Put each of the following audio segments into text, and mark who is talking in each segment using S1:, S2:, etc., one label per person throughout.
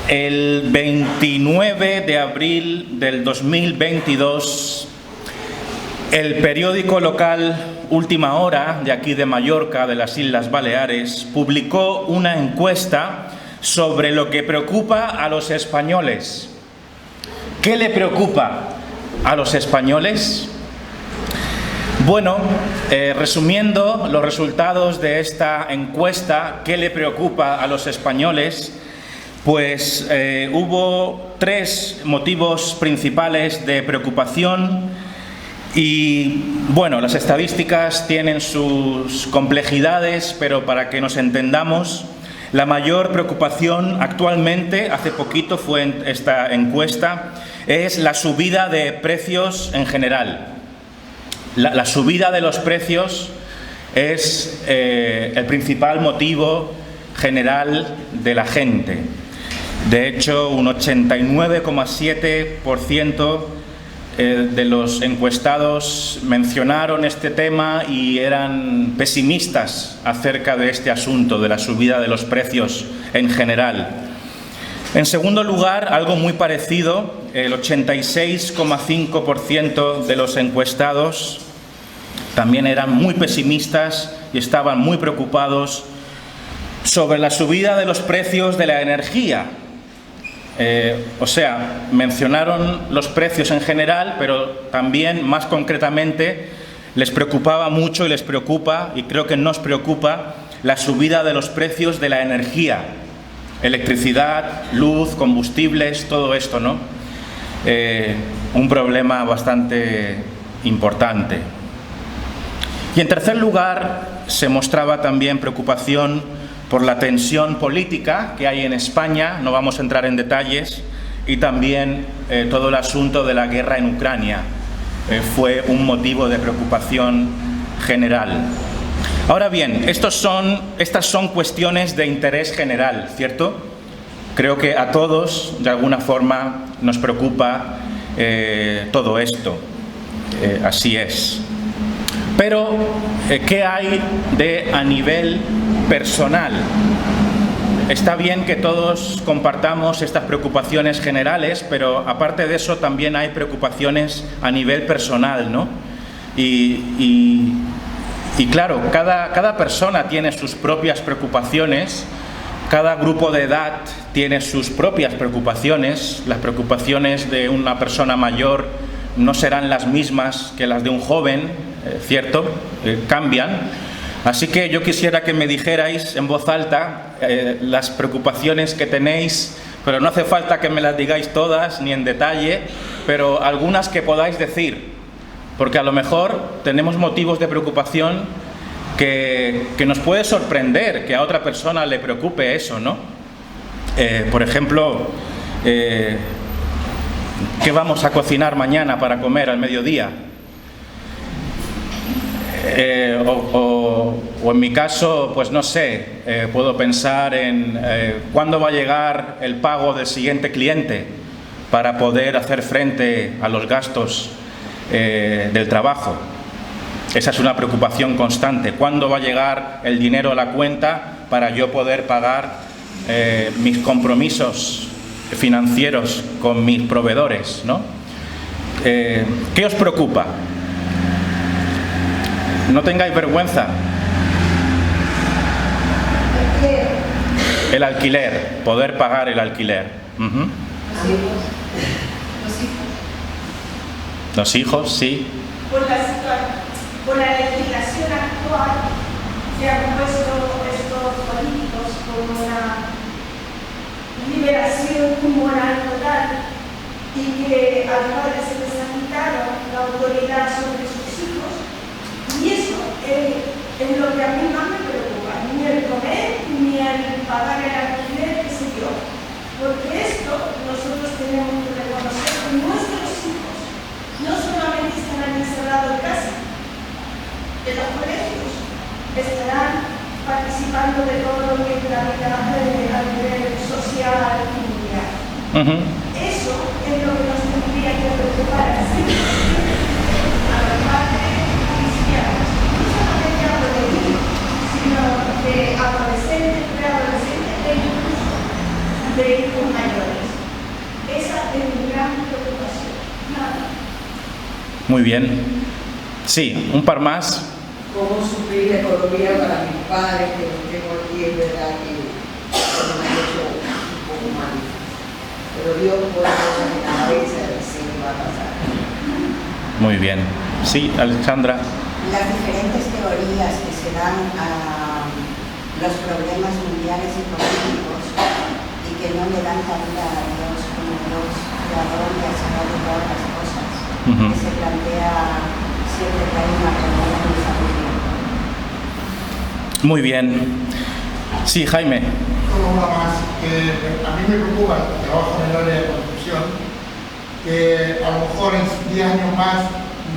S1: El 29 de abril del 2022, el periódico local Última Hora, de aquí de Mallorca, de las Islas Baleares, publicó una encuesta sobre lo que preocupa a los españoles. ¿Qué le preocupa a los españoles? Bueno, resumiendo los resultados de esta encuesta, ¿qué le preocupa a los españoles? Pues hubo tres motivos principales de preocupación y, bueno, las estadísticas tienen sus complejidades, pero para que nos entendamos, la mayor preocupación actualmente, hace poquito fue en esta encuesta, es la subida de precios en general. La subida de los precios es el principal motivo general de la gente. De hecho, un 89,7% de los encuestados mencionaron este tema y eran pesimistas acerca de este asunto, de la subida de los precios en general. En segundo lugar, algo muy parecido, el 86,5% de los encuestados también eran muy pesimistas y estaban muy preocupados sobre la subida de los precios de la energía. O sea, mencionaron los precios en general, pero también, más concretamente, les preocupaba mucho y les preocupa, y creo que nos preocupa, la subida de los precios de la energía. Electricidad, luz, combustibles, todo esto, ¿no? Un problema bastante importante. Y en tercer lugar, se mostraba también preocupación por la tensión política que hay en España, no vamos a entrar en detalles, y también todo el asunto de la guerra en Ucrania fue un motivo de preocupación general. Ahora bien, estas son cuestiones de interés general, ¿cierto? Creo que a todos, de alguna forma, nos preocupa todo esto. Así es. Pero, ¿qué hay a nivel personal? Está bien que todos compartamos estas preocupaciones generales, pero aparte de eso también hay preocupaciones a nivel personal, ¿no? Y claro, cada persona tiene sus propias preocupaciones, cada grupo de edad tiene sus propias preocupaciones. Las preocupaciones de una persona mayor no serán las mismas que las de un joven, ¿cierto? Cambian. Así que yo quisiera que me dijerais en voz alta las preocupaciones que tenéis, pero no hace falta que me las digáis todas ni en detalle, pero algunas que podáis decir, porque a lo mejor tenemos motivos de preocupación que nos puede sorprender que a otra persona le preocupe eso, ¿no? Por ejemplo, ¿qué vamos a cocinar mañana para comer al mediodía? O en mi caso, pues no sé, puedo pensar en cuándo va a llegar el pago del siguiente cliente para poder hacer frente a los gastos del trabajo. Esa es una preocupación constante. ¿Cuándo va a llegar el dinero a la cuenta para yo poder pagar mis compromisos financieros con mis proveedores, ¿no? ¿Qué os preocupa? No tengáis vergüenza. El alquiler, poder pagar el alquiler. Los hijos, sí.
S2: Por la legislación actual se han puesto estos políticos con una liberación moral total y que a los padres se les ha quitado la autoridad sobre sus hijos. Y eso es lo que a mí más me preocupa, ni el comer, ni el pagar el alquiler, qué sé yo. Porque esto nosotros tenemos que reconocer que nuestros hijos no solamente estarán encerrados en casa, en los colegios, estarán participando de todo lo que es la vida a nivel social y mundial. Eso es lo que nos tendría que preocupar así a los padres cristianos. No solamente hablo de niños, sino de adolescentes, preadolescentes e incluso de hijos mayores.
S1: Muy bien. Sí, un par más.
S3: ¿Cómo suplir la economía para mis padres que los tengo aquí? Es verdad que me han hecho un poco mal. Pero Dios pone cosas en la cabeza y sé qué va a pasar.
S1: Muy bien. Sí, Alexandra.
S4: Las diferentes teorías que se dan a los problemas mundiales y políticos y que no le dan cabida a Dios como Dios creador y hacedor de todas las cosas, que se plantea siempre que hay una reunión en esa reunión.
S1: Muy bien. Sí, Jaime.
S5: Solo una más, que a mí me preocupa, trabajo en el área de construcción, que a lo mejor en 10 años más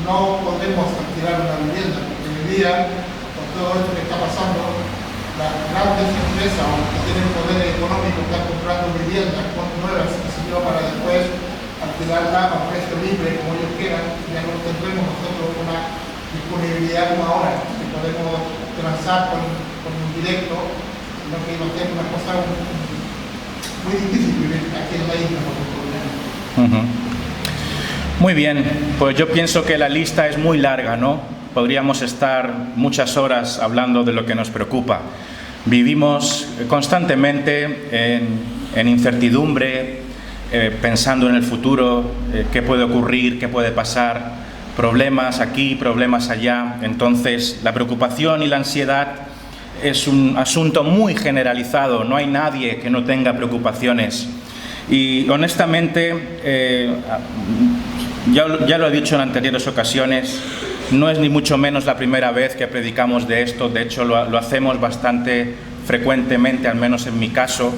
S5: no podemos alquilar una vivienda, porque hoy día, con todo esto que está pasando, las grandes empresas que tienen poder económico están comprando viviendas nuevas para después alquilarla a precio libre, como ellos quieran. Ya no tendremos nosotros una disponibilidad como ahora, que podemos transar con un directo, sino que va a ser una cosa muy difícil vivir aquí en la isla por el problema.
S1: Muy bien, pues yo pienso que la lista es muy larga, ¿no? Podríamos estar muchas horas hablando de lo que nos preocupa. Vivimos constantemente en incertidumbre, pensando en el futuro, qué puede ocurrir, qué puede pasar, problemas aquí, problemas allá. Entonces, la preocupación y la ansiedad es un asunto muy generalizado, no hay nadie que no tenga preocupaciones. Y honestamente, ya lo he dicho en anteriores ocasiones, no es ni mucho menos la primera vez que predicamos de esto. De hecho lo hacemos bastante frecuentemente, al menos en mi caso,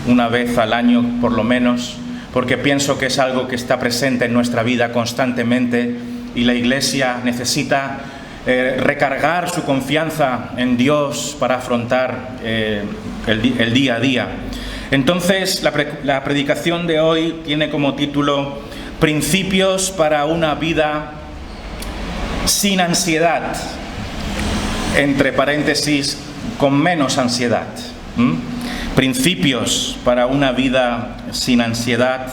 S1: una vez al año por lo menos, porque pienso que es algo que está presente en nuestra vida constantemente y la Iglesia necesita recargar su confianza en Dios para afrontar el día a día. Entonces, la predicación de hoy tiene como título Principios para una vida sin ansiedad, entre paréntesis, con menos ansiedad. Principios para una vida sin ansiedad,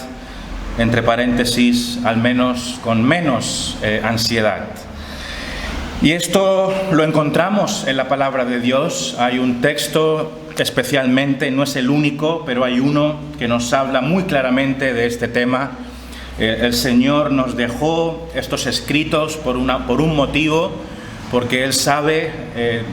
S1: entre paréntesis, al menos con menos ansiedad. Y esto lo encontramos en la palabra de Dios. Hay un texto especialmente, no es el único, pero hay uno que nos habla muy claramente de este tema. El Señor nos dejó estos escritos por un motivo, porque Él sabe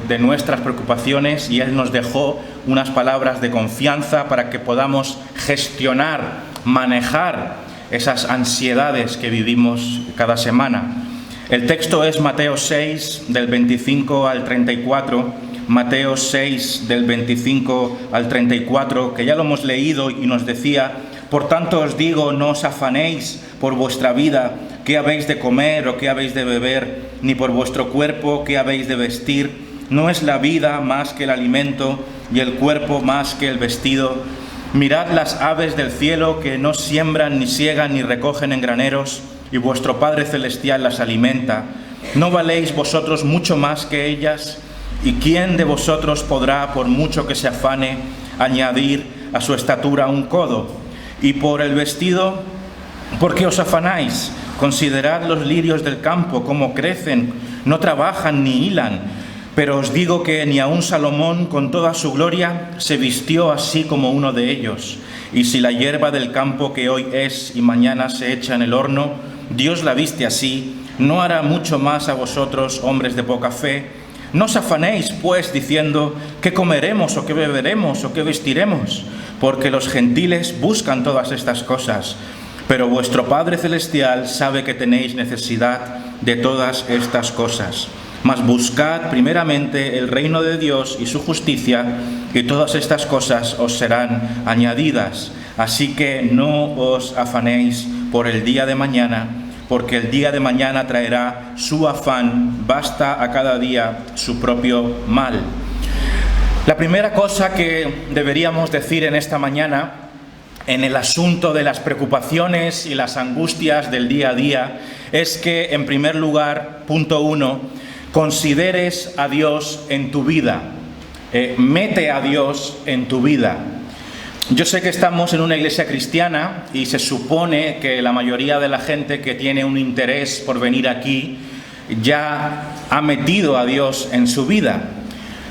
S1: de nuestras preocupaciones y Él nos dejó unas palabras de confianza para que podamos gestionar, manejar esas ansiedades que vivimos cada semana. El texto es Mateo 6, del 25 al 34, Mateo 6, del 25 al 34, que ya lo hemos leído y nos decía: por tanto os digo, no os afanéis por vuestra vida, qué habéis de comer o qué habéis de beber, ni por vuestro cuerpo, qué habéis de vestir. ¿No es la vida más que el alimento y el cuerpo más que el vestido? Mirad las aves del cielo, que no siembran, ni siegan, ni recogen en graneros, y vuestro Padre Celestial las alimenta. ¿No valéis vosotros mucho más que ellas? ¿Y quién de vosotros podrá, por mucho que se afane, añadir a su estatura un codo? Y por el vestido, ¿por qué os afanáis? Considerad los lirios del campo, cómo crecen, no trabajan ni hilan. Pero os digo que ni aun Salomón, con toda su gloria, se vistió así como uno de ellos. Y si la hierba del campo, que hoy es y mañana se echa en el horno, Dios la viste así, ¿no hará mucho más a vosotros, hombres de poca fe? No os afanéis, pues, diciendo, ¿qué comeremos o qué beberemos o qué vestiremos? Porque los gentiles buscan todas estas cosas, pero vuestro Padre Celestial sabe que tenéis necesidad de todas estas cosas. Mas buscad primeramente el reino de Dios y su justicia, y todas estas cosas os serán añadidas. Así que no os afanéis por el día de mañana, porque el día de mañana traerá su afán, basta a cada día su propio mal. La primera cosa que deberíamos decir en esta mañana, en el asunto de las preocupaciones y las angustias del día a día, es que, en primer lugar, punto 1, consideres a Dios en tu vida. Mete a Dios en tu vida. Yo sé que estamos en una iglesia cristiana y se supone que la mayoría de la gente que tiene un interés por venir aquí ya ha metido a Dios en su vida.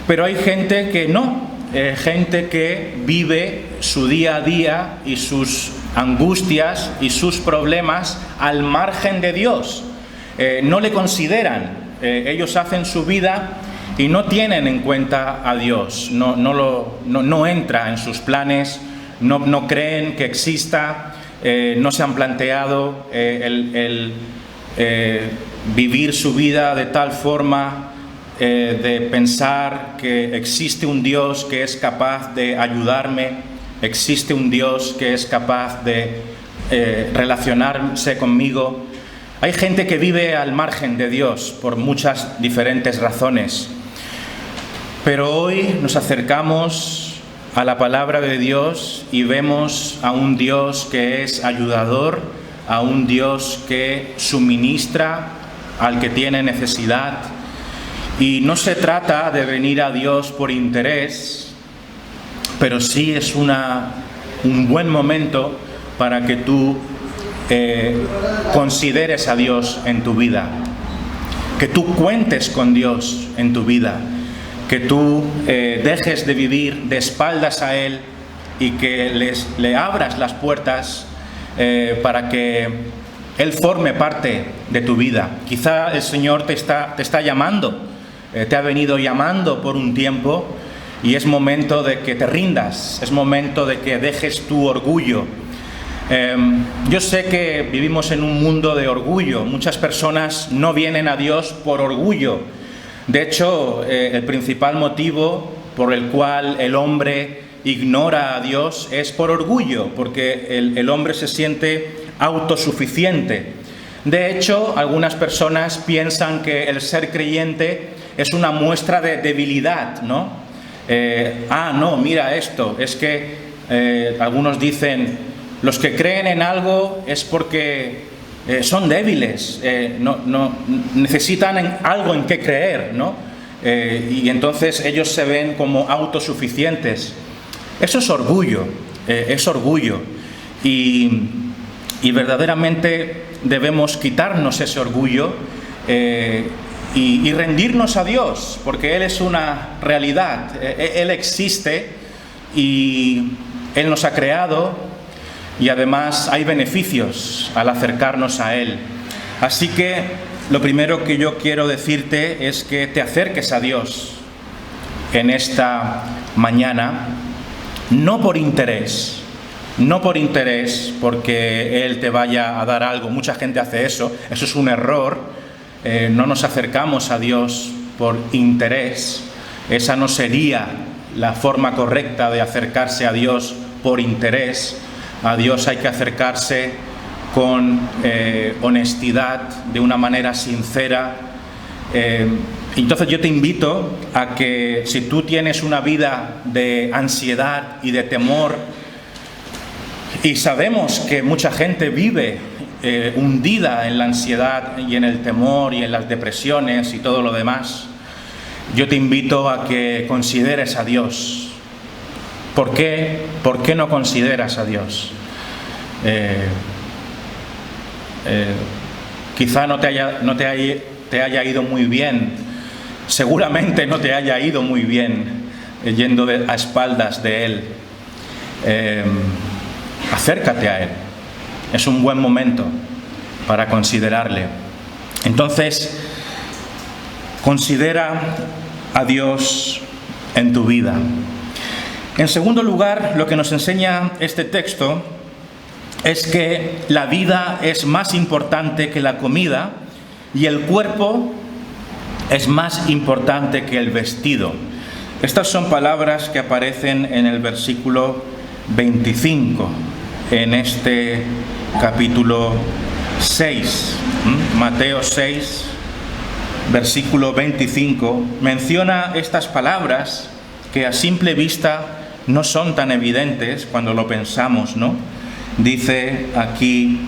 S1: Pero hay gente que no, gente que vive su día a día y sus angustias y sus problemas al margen de Dios. No le consideran, ellos hacen su vida y no tienen en cuenta a Dios, no entra en sus planes, no creen que exista, no se han planteado el vivir su vida de tal forma de pensar que existe un Dios que es capaz de ayudarme, existe un Dios que es capaz de relacionarse conmigo. Hay gente que vive al margen de Dios por muchas diferentes razones. Pero hoy nos acercamos a la palabra de Dios y vemos a un Dios que es ayudador, a un Dios que suministra al que tiene necesidad. Y no se trata de venir a Dios por interés, pero sí es un buen momento para que tú consideres a Dios en tu vida, que tú cuentes con Dios en tu vida, que tú dejes de vivir de espaldas a Él y que le abras las puertas para que Él forme parte de tu vida. Quizá el Señor te está llamando, te ha venido llamando por un tiempo y es momento de que te rindas, es momento de que dejes tu orgullo. Yo sé que vivimos en un mundo de orgullo, muchas personas no vienen a Dios por orgullo. De hecho, el principal motivo por el cual el hombre ignora a Dios es por orgullo, porque el hombre se siente autosuficiente. De hecho, algunas personas piensan que el ser creyente es una muestra de debilidad, ¿no? No, mira esto, es que algunos dicen, los que creen en algo es porque son débiles, no necesitan algo en qué creer, ¿no? Y entonces ellos se ven como autosuficientes. Eso es orgullo, y verdaderamente debemos quitarnos ese orgullo y rendirnos a Dios, porque Él es una realidad, Él existe y Él nos ha creado. Y además hay beneficios al acercarnos a Él. Así que lo primero que yo quiero decirte es que te acerques a Dios en esta mañana, no por interés, porque Él te vaya a dar algo. Mucha gente hace eso es un error. No nos acercamos a Dios por interés. Esa no sería la forma correcta de acercarse a Dios por interés. A Dios hay que acercarse con honestidad, de una manera sincera. Entonces yo te invito a que si tú tienes una vida de ansiedad y de temor, y sabemos que mucha gente vive hundida en la ansiedad y en el temor y en las depresiones y todo lo demás, yo te invito a que consideres a Dios. ¿Por qué? ¿Por qué no consideras a Dios? Quizá no te haya ido muy bien, seguramente no te haya ido muy bien yendo a espaldas de Él. Acércate a Él, es un buen momento para considerarle. Entonces, considera a Dios en tu vida. En segundo lugar, lo que nos enseña este texto es que la vida es más importante que la comida y el cuerpo es más importante que el vestido. Estas son palabras que aparecen en el versículo 25, en este capítulo 6. Mateo 6, versículo 25, menciona estas palabras que a simple vista no son tan evidentes cuando lo pensamos, ¿no? Dice aquí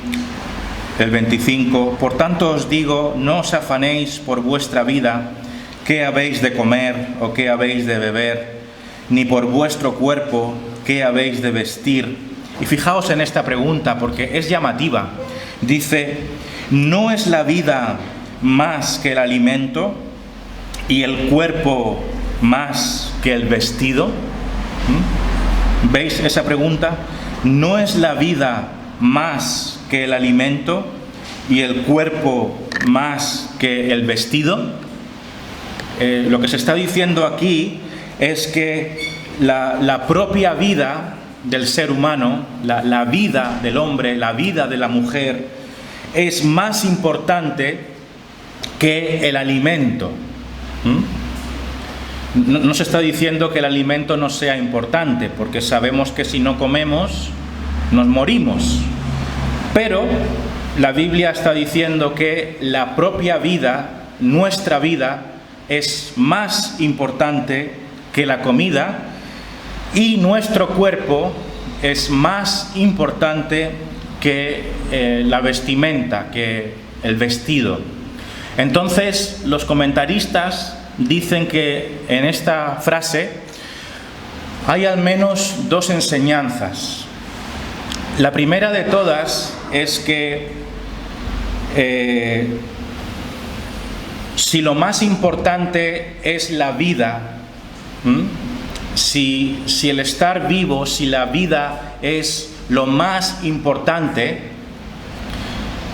S1: el 25, por tanto os digo, no os afanéis por vuestra vida, qué habéis de comer o qué habéis de beber, ni por vuestro cuerpo, qué qué habéis de vestir. Y fijaos en esta pregunta porque es llamativa. Dice, ¿no es la vida más que el alimento y el cuerpo más que el vestido? ¿Veis esa pregunta? ¿No es la vida más que el alimento y el cuerpo más que el vestido? Lo que se está diciendo aquí es que la propia vida del ser humano, la vida del hombre, la vida de la mujer, es más importante que el alimento. No se está diciendo que el alimento no sea importante, porque sabemos que si no comemos, nos morimos. Pero la Biblia está diciendo que la propia vida, nuestra vida, es más importante que la comida, y nuestro cuerpo es más importante que la vestimenta, que el vestido. Entonces, los comentaristas dicen que en esta frase hay al menos dos enseñanzas. La primera de todas es que si lo más importante es la vida, si el estar vivo, si la vida es lo más importante,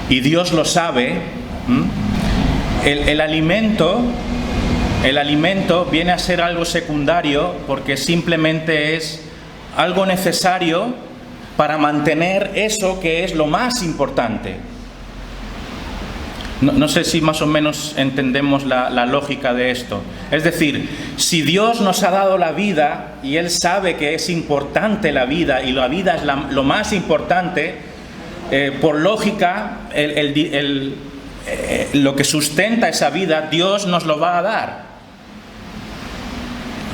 S1: y Dios lo sabe, el alimento viene a ser algo secundario porque simplemente es algo necesario para mantener eso que es lo más importante. No sé si más o menos entendemos la lógica de esto. Es decir, si Dios nos ha dado la vida y Él sabe que es importante la vida y la vida es lo más importante, por lógica, lo que sustenta esa vida, Dios nos lo va a dar.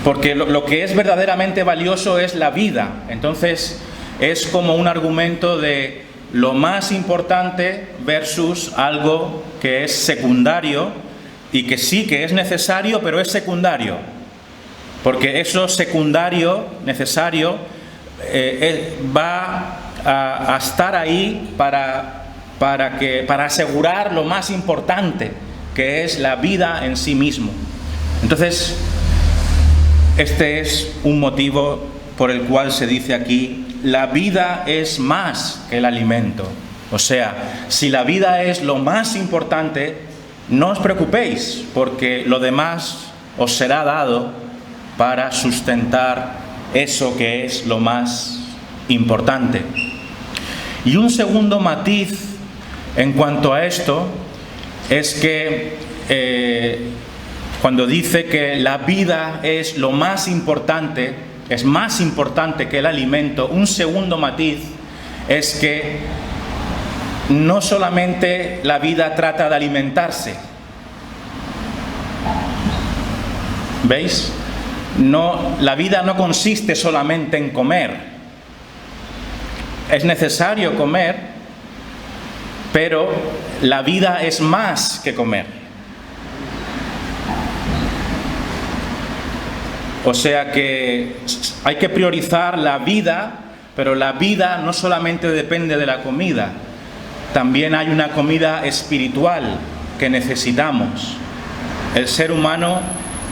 S1: Porque lo que es verdaderamente valioso es la vida. Entonces, es como un argumento de lo más importante versus algo que es secundario y que sí que es necesario, pero es secundario. Porque eso secundario, necesario, va a estar ahí para asegurar lo más importante, que es la vida en sí mismo. Entonces, este es un motivo por el cual se dice aquí, la vida es más que el alimento. O sea, si la vida es lo más importante, no os preocupéis, porque lo demás os será dado para sustentar eso que es lo más importante. Y un segundo matiz en cuanto a esto es que cuando dice que la vida es lo más importante, es más importante que el alimento, un segundo matiz es que no solamente la vida trata de alimentarse. ¿Veis? La vida no consiste solamente en comer. Es necesario comer, pero la vida es más que comer. O sea que hay que priorizar la vida, pero la vida no solamente depende de la comida, también hay una comida espiritual que necesitamos. El ser humano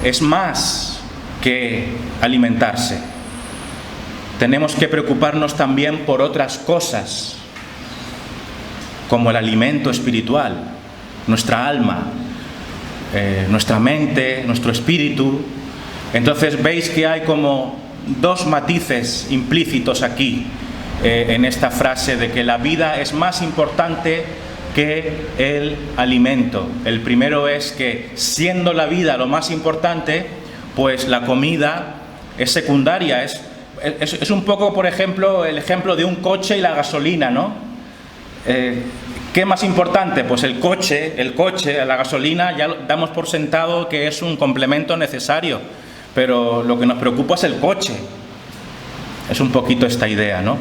S1: es más que alimentarse. Tenemos que preocuparnos también por otras cosas, como el alimento espiritual, nuestra alma, nuestra mente, nuestro espíritu. Entonces veis que hay como dos matices implícitos aquí en esta frase de que la vida es más importante que el alimento. El primero es que siendo la vida lo más importante, pues la comida es secundaria. Es un poco, por ejemplo, el ejemplo de un coche y la gasolina, ¿no? ¿Qué es más importante? Pues el coche, la gasolina, ya damos por sentado que es un complemento necesario. Pero lo que nos preocupa es el coche. Es un poquito esta idea, ¿no?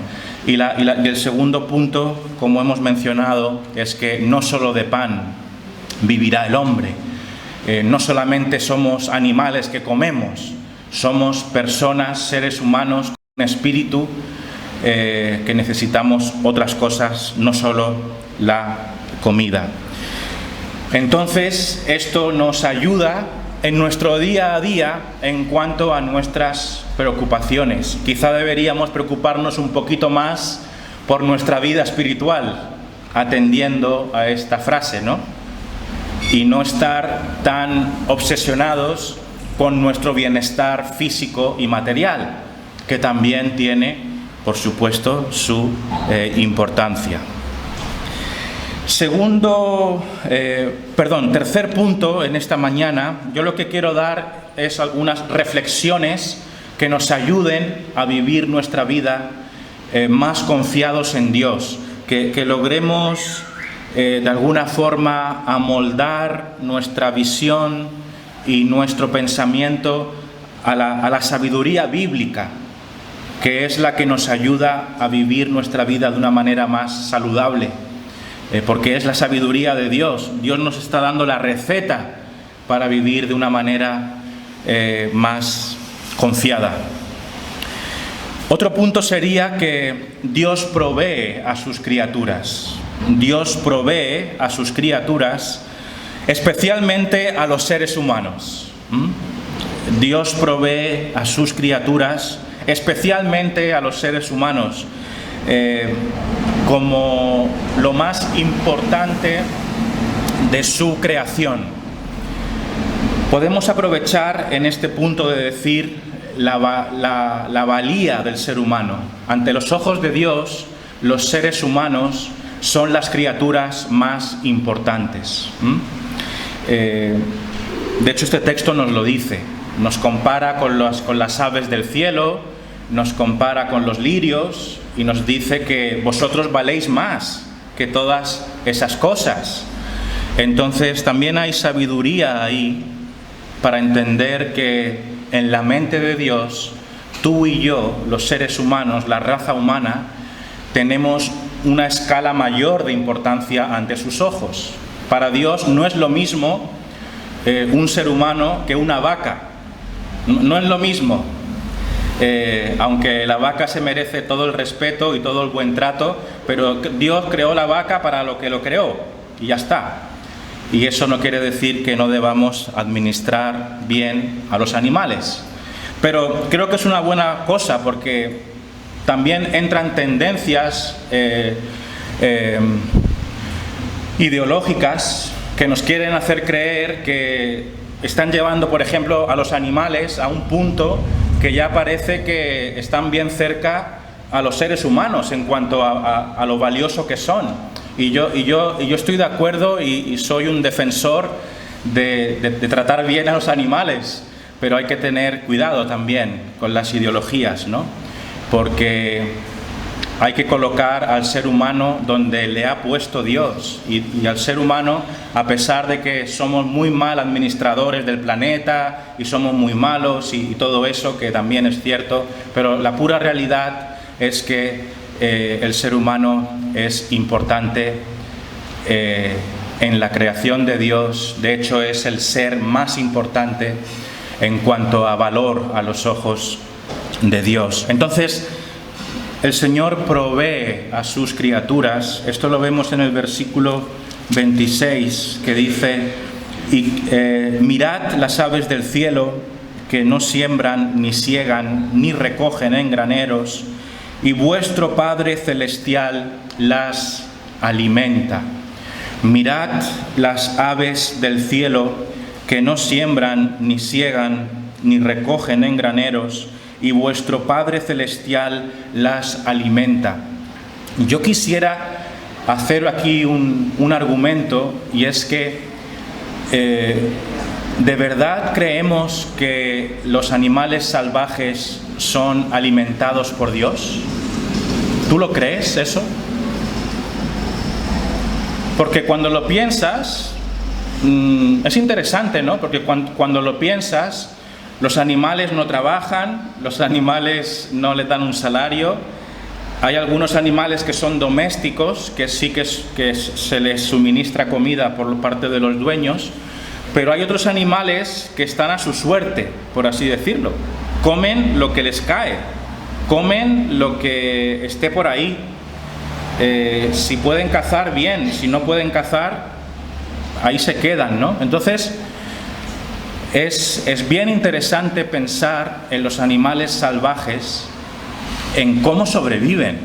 S1: Y el segundo punto, como hemos mencionado, es que no solo de pan vivirá el hombre. No solamente somos animales que comemos, somos personas, seres humanos con espíritu, que necesitamos otras cosas, no solo la comida. Entonces, esto nos ayuda en nuestro día a día en cuanto a nuestras preocupaciones. Quizá deberíamos preocuparnos un poquito más por nuestra vida espiritual, atendiendo a esta frase, ¿no? Y no estar tan obsesionados con nuestro bienestar físico y material, que también tiene, por supuesto, su importancia. Tercer punto en esta mañana, yo lo que quiero dar es algunas reflexiones que nos ayuden a vivir nuestra vida más confiados en Dios, que logremos de alguna forma amoldar nuestra visión y nuestro pensamiento a la sabiduría bíblica, que es la que nos ayuda a vivir nuestra vida de una manera más saludable. Porque es la sabiduría de Dios. Dios nos está dando la receta para vivir de una manera más confiada. Otro punto sería que Dios provee a sus criaturas. Dios provee a sus criaturas, especialmente a los seres humanos. Dios provee a sus criaturas, especialmente a los seres humanos, como lo más importante de su creación. Podemos aprovechar en este punto de decir la valía del ser humano. Ante los ojos de Dios, los seres humanos son las criaturas más importantes. De hecho, este texto nos lo dice. Nos compara con las aves del cielo, nos compara con los lirios y nos dice que vosotros valéis más que todas esas cosas. Entonces también hay sabiduría ahí para entender que en la mente de Dios, tú y yo, los seres humanos, la raza humana, tenemos una escala mayor de importancia ante sus ojos. Para Dios no es lo mismo un ser humano que una vaca. No es lo mismo. Aunque la vaca se merece todo el respeto y todo el buen trato, pero Dios creó la vaca para lo que lo creó y ya está. Y eso no quiere decir que no debamos administrar bien a los animales. Pero creo que es una buena cosa porque también entran tendencias ideológicas que nos quieren hacer creer que están llevando, por ejemplo, a los animales a un punto que ya parece que están bien cerca a los seres humanos en cuanto a lo valioso que son. Y yo estoy de acuerdo y soy un defensor de tratar bien a los animales, pero hay que tener cuidado también con las ideologías, ¿no? Porque hay que colocar al ser humano donde le ha puesto Dios y al ser humano, a pesar de que somos muy mal administradores del planeta y somos muy malos y todo eso, que también es cierto, pero la pura realidad es que el ser humano es importante en la creación de Dios. De hecho, es el ser más importante en cuanto a valor a los ojos de Dios. Entonces, el Señor provee a sus criaturas. Esto lo vemos en el versículo 26, que dice: mirad las aves del cielo, que no siembran, ni siegan, ni recogen en graneros, y vuestro Padre Celestial las alimenta. Mirad las aves del cielo, que no siembran, ni siegan, ni recogen en graneros, y vuestro Padre Celestial las alimenta. Yo quisiera hacer aquí un argumento, y es que ¿de verdad creemos que los animales salvajes son alimentados por Dios? ¿Tú lo crees eso? Porque cuando lo piensas, es interesante, ¿no? Porque cuando lo piensas, los animales no trabajan, los animales no les dan un salario. Hay algunos animales que son domésticos, que sí que se les suministra comida por parte de los dueños, pero hay otros animales que están a su suerte, por así decirlo. Comen lo que les cae, comen lo que esté por ahí. Si pueden cazar, bien. Si no pueden cazar, ahí se quedan, ¿no? Entonces, es bien interesante pensar en los animales salvajes, en cómo sobreviven,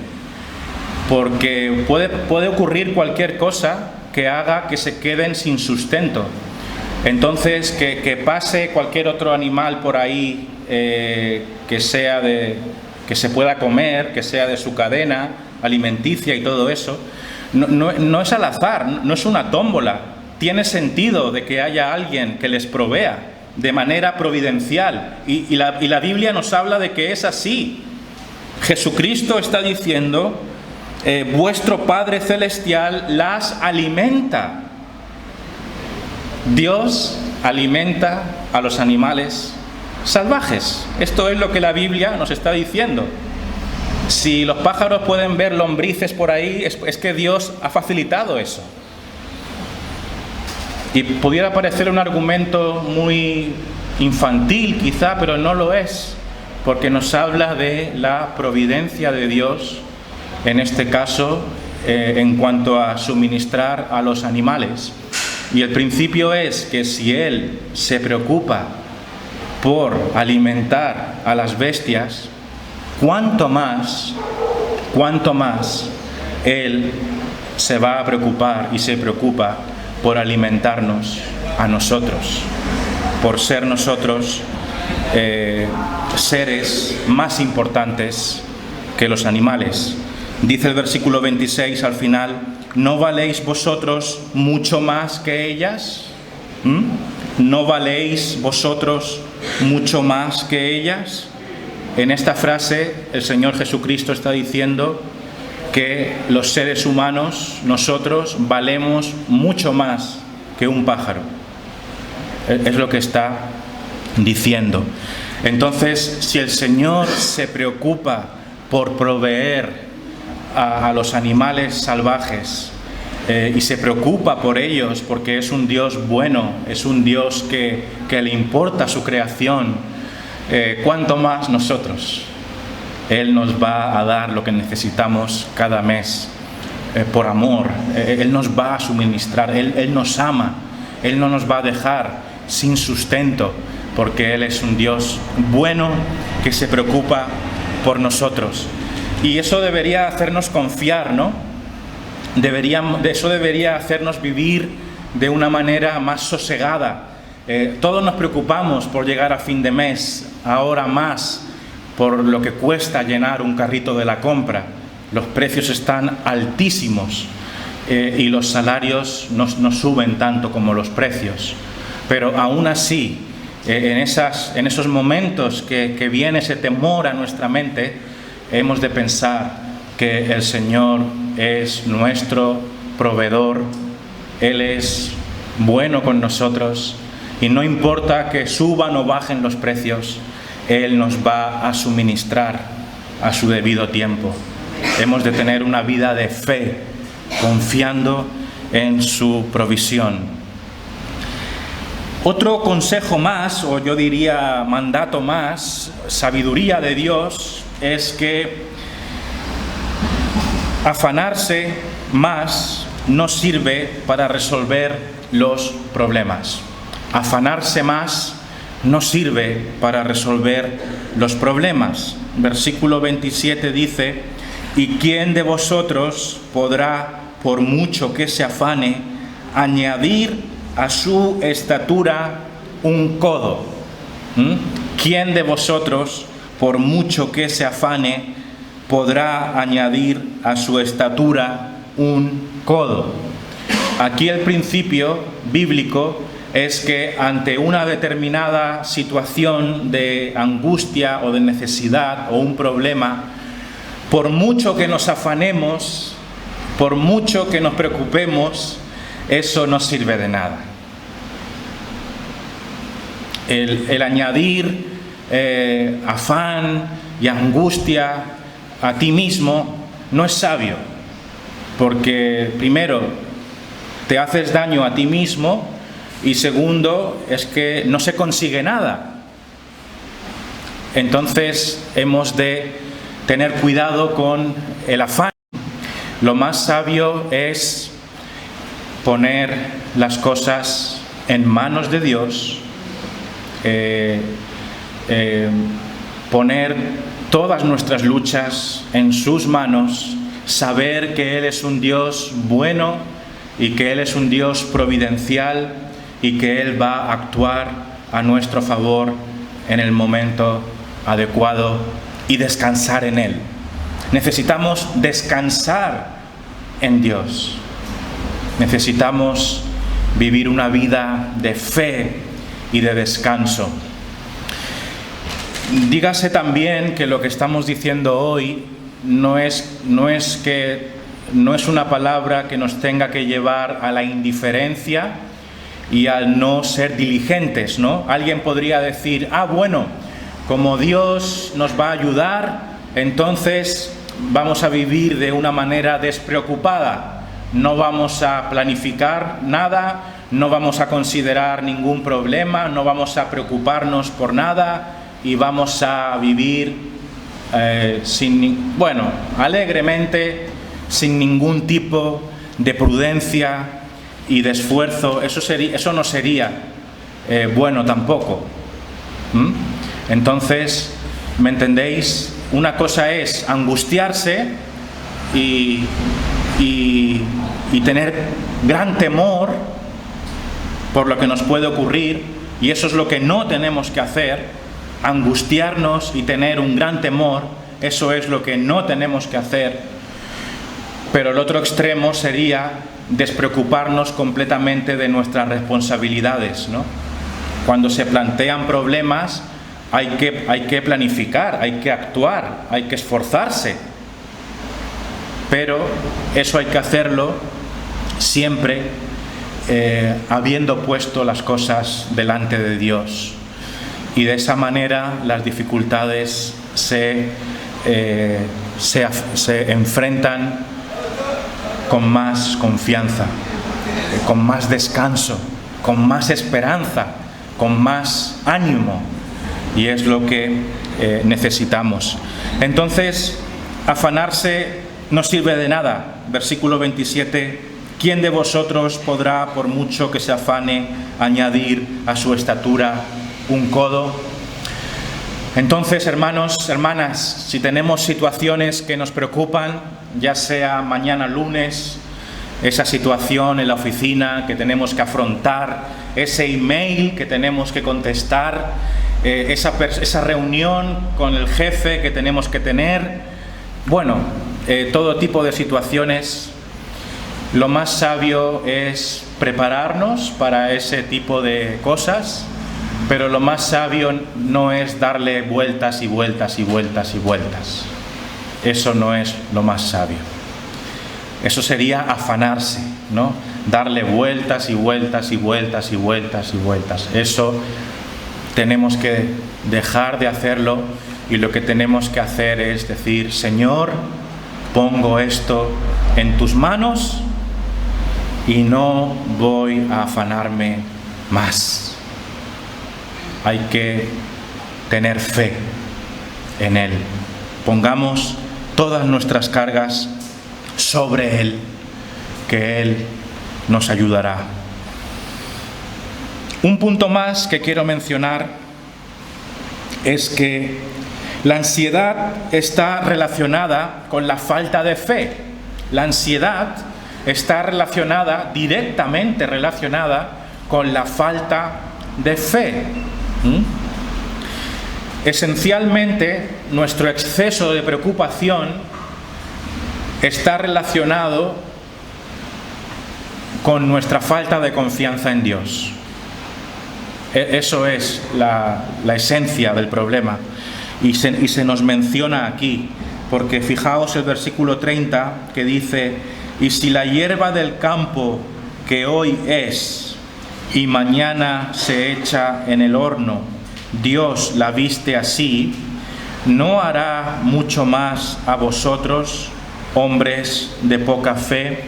S1: porque puede ocurrir cualquier cosa que haga que se queden sin sustento. Entonces, que pase cualquier otro animal por ahí que se pueda comer, que sea de su cadena alimenticia y todo eso, no es al azar, no es una tómbola. Tiene sentido de que haya alguien que les provea de manera providencial. Y la Biblia nos habla de que es así. Jesucristo está diciendo, vuestro Padre Celestial las alimenta. Dios alimenta a los animales salvajes. Esto es lo que la Biblia nos está diciendo. Si los pájaros pueden ver lombrices por ahí, es que Dios ha facilitado eso. Y pudiera parecer un argumento muy infantil quizá, pero no lo es, porque nos habla de la providencia de Dios, en este caso, en cuanto a suministrar a los animales. Y el principio es que si Él se preocupa por alimentar a las bestias, cuánto más Él se va a preocupar y se preocupa por alimentarnos a nosotros, por ser nosotros seres más importantes que los animales. Dice el versículo 26 al final, ¿no valéis vosotros mucho más que ellas? ¿No valéis vosotros mucho más que ellas? En esta frase el Señor Jesucristo está diciendo que los seres humanos, nosotros, valemos mucho más que un pájaro. Es lo que está diciendo. Entonces, si el Señor se preocupa por proveer a los animales salvajes y se preocupa por ellos porque es un Dios bueno, es un Dios que le importa su creación, ¿cuánto más nosotros? Él nos va a dar lo que necesitamos cada mes por amor. Él nos va a suministrar, Él nos ama, Él no nos va a dejar sin sustento, porque Él es un Dios bueno que se preocupa por nosotros. Y eso debería hacernos confiar, ¿no? Eso debería hacernos vivir de una manera más sosegada. Todos nos preocupamos por llegar a fin de mes, ahora más por lo que cuesta llenar un carrito de la compra. Los precios están altísimos y los salarios no suben tanto como los precios. Pero aún así, en esos momentos que viene ese temor a nuestra mente, hemos de pensar que el Señor es nuestro proveedor, Él es bueno con nosotros y no importa que suban o bajen los precios, Él nos va a suministrar a su debido tiempo. Hemos de tener una vida de fe, confiando en su provisión. Otro consejo más, o yo diría mandato más, sabiduría de Dios, es que afanarse más no sirve para resolver los problemas. Afanarse más no sirve para resolver los problemas. Versículo 27 dice, ¿y quién de vosotros podrá, por mucho que se afane, añadir a su estatura un codo? ¿Quién de vosotros, por mucho que se afane, podrá añadir a su estatura un codo? Aquí el principio bíblico es que ante una determinada situación de angustia o de necesidad o un problema, por mucho que nos afanemos, por mucho que nos preocupemos, eso no sirve de nada. El añadir afán y angustia a ti mismo no es sabio, porque primero te haces daño a ti mismo y segundo es que no se consigue nada. Entonces hemos de tener cuidado con el afán. Lo más sabio es poner las cosas en manos de Dios, poner todas nuestras luchas en sus manos, saber que Él es un Dios bueno y que Él es un Dios providencial y que Él va a actuar a nuestro favor en el momento adecuado y descansar en Él. Necesitamos descansar en Dios. Necesitamos vivir una vida de fe y de descanso. Dígase también que lo que estamos diciendo hoy no es una palabra que nos tenga que llevar a la indiferencia y al no ser diligentes, ¿no? Alguien podría decir, bueno, como Dios nos va a ayudar, entonces vamos a vivir de una manera despreocupada. No vamos a planificar nada, no vamos a considerar ningún problema, no vamos a preocuparnos por nada y vamos a vivir alegremente, sin ningún tipo de prudencia y de esfuerzo. Eso no sería bueno tampoco. Entonces, ¿me entendéis? Una cosa es angustiarse y tener gran temor por lo que nos puede ocurrir, y eso es lo que no tenemos que hacer. Angustiarnos y tener un gran temor, eso es lo que no tenemos que hacer. Pero el otro extremo sería despreocuparnos completamente de nuestras responsabilidades, ¿no? Cuando se plantean problemas hay que planificar, hay que actuar, hay que esforzarse. Pero eso hay que hacerlo siempre habiendo puesto las cosas delante de Dios. Y de esa manera las dificultades se enfrentan con más confianza, con más descanso, con más esperanza, con más ánimo. Y es lo que necesitamos. Entonces, afanarse no sirve de nada. Versículo 27, ¿quién de vosotros podrá, por mucho que se afane, añadir a su estatura un codo? Entonces, hermanos, hermanas, si tenemos situaciones que nos preocupan, ya sea mañana lunes, esa situación en la oficina que tenemos que afrontar, ese email que tenemos que contestar, esa reunión con el jefe que tenemos que tener, todo tipo de situaciones, lo más sabio es prepararnos para ese tipo de cosas, pero lo más sabio no es darle vueltas y vueltas y vueltas y vueltas. Eso no es lo más sabio. Eso sería afanarse, ¿no? Darle vueltas y vueltas y vueltas y vueltas y vueltas. Eso tenemos que dejar de hacerlo, y lo que tenemos que hacer es decir: Señor, pongo esto en tus manos y no voy a afanarme más. Hay que tener fe en Él. Pongamos todas nuestras cargas sobre Él, que Él nos ayudará. Un punto más que quiero mencionar es que la ansiedad está relacionada con la falta de fe. La ansiedad está directamente relacionada con la falta de fe. Esencialmente, nuestro exceso de preocupación está relacionado con nuestra falta de confianza en Dios. Eso es la esencia del problema. Y se nos menciona aquí, porque fijaos el versículo 30 que dice: y si la hierba del campo que hoy es y mañana se echa en el horno, Dios la viste así, ¿no hará mucho más a vosotros, hombres de poca fe?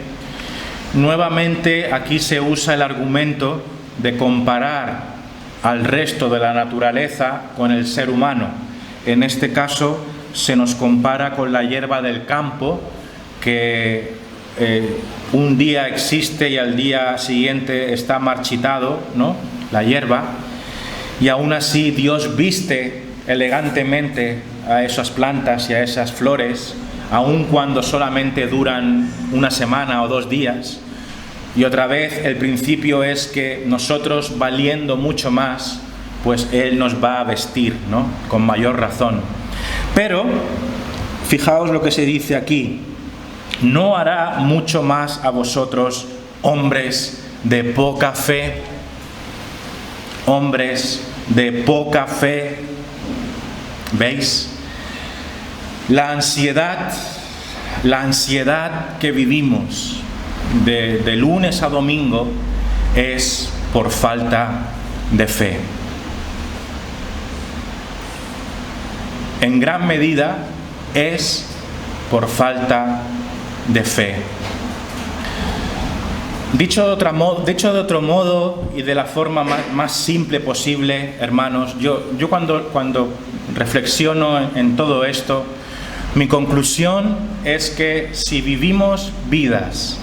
S1: Nuevamente aquí se usa el argumento de comparar al resto de la naturaleza con el ser humano. En este caso se nos compara con la hierba del campo, que un día existe y al día siguiente está marchitado, ¿no?, la hierba, y aún así Dios viste elegantemente a esas plantas y a esas flores, aun cuando solamente duran una semana o 2 días. Y otra vez el principio es que nosotros, valiendo mucho más, pues Él nos va a vestir, ¿no?, con mayor razón. Pero fijaos lo que se dice aquí: ¿no hará mucho más a vosotros, hombres de poca fe? Hombres de poca fe. ¿Veis? La ansiedad que vivimos de lunes a domingo es por falta de fe. En gran medida es por falta de fe. Dicho de otro modo y de la forma más simple posible, hermanos, yo cuando reflexiono en todo esto, mi conclusión es que si vivimos vidas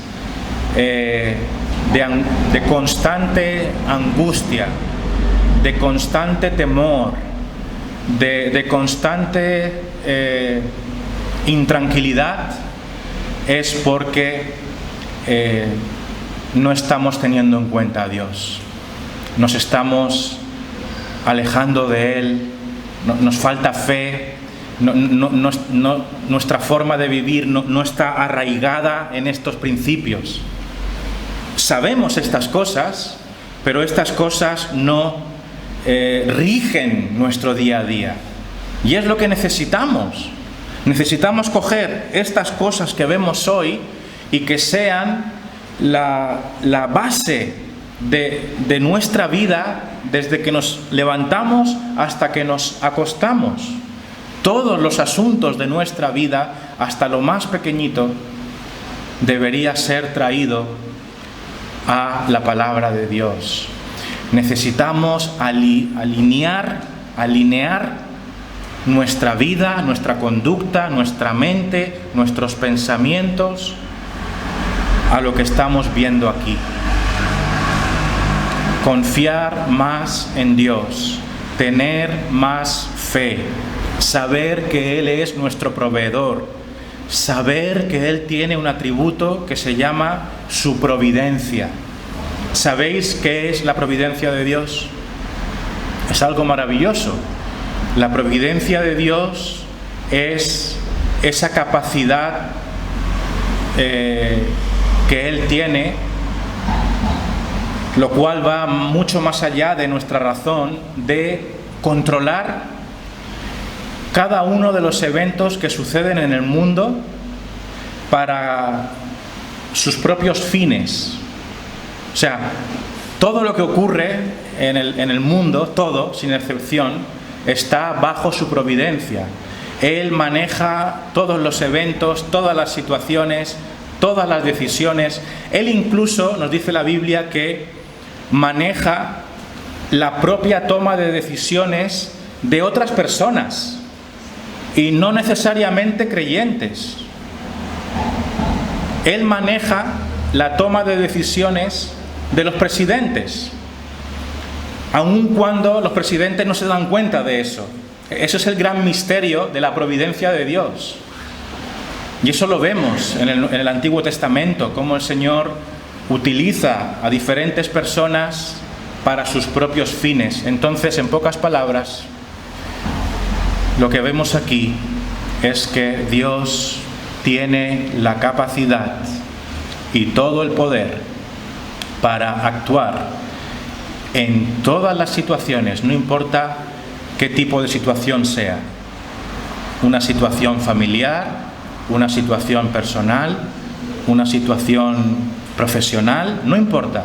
S1: de constante angustia, de constante temor, de constante intranquilidad, es porque no estamos teniendo en cuenta a Dios. Nos estamos alejando de Él, nos falta fe, nuestra forma de vivir no está arraigada en estos principios. Sabemos estas cosas, pero estas cosas no rigen nuestro día a día. Y es lo que necesitamos. Necesitamos coger estas cosas que vemos hoy y que sean la base de nuestra vida desde que nos levantamos hasta que nos acostamos. Todos los asuntos de nuestra vida, hasta lo más pequeñito, debería ser traído a la palabra de Dios. Necesitamos alinear nuestra vida, nuestra conducta, nuestra mente, nuestros pensamientos a lo que estamos viendo aquí. Confiar más en Dios, tener más fe, saber que Él es nuestro proveedor, saber que Él tiene un atributo que se llama su providencia. ¿Sabéis qué es la providencia de Dios? Es algo maravilloso. La providencia de Dios es esa capacidad que Él tiene, lo cual va mucho más allá de nuestra razón, de controlar cada uno de los eventos que suceden en el mundo para sus propios fines. O sea, todo lo que ocurre en el mundo, todo, sin excepción, está bajo su providencia. Él maneja todos los eventos, todas las situaciones, todas las decisiones. Él incluso, nos dice la Biblia, que maneja la propia toma de decisiones de otras personas y no necesariamente creyentes. Él maneja la toma de decisiones de los presidentes, aun cuando los presidentes no se dan cuenta de eso. Eso es el gran misterio de la providencia de Dios. Y eso lo vemos en el Antiguo Testamento, cómo el Señor utiliza a diferentes personas para sus propios fines. Entonces, en pocas palabras, lo que vemos aquí es que Dios tiene la capacidad y todo el poder para actuar en todas las situaciones, no importa qué tipo de situación sea. Una situación familiar, una situación personal, una situación profesional, no importa,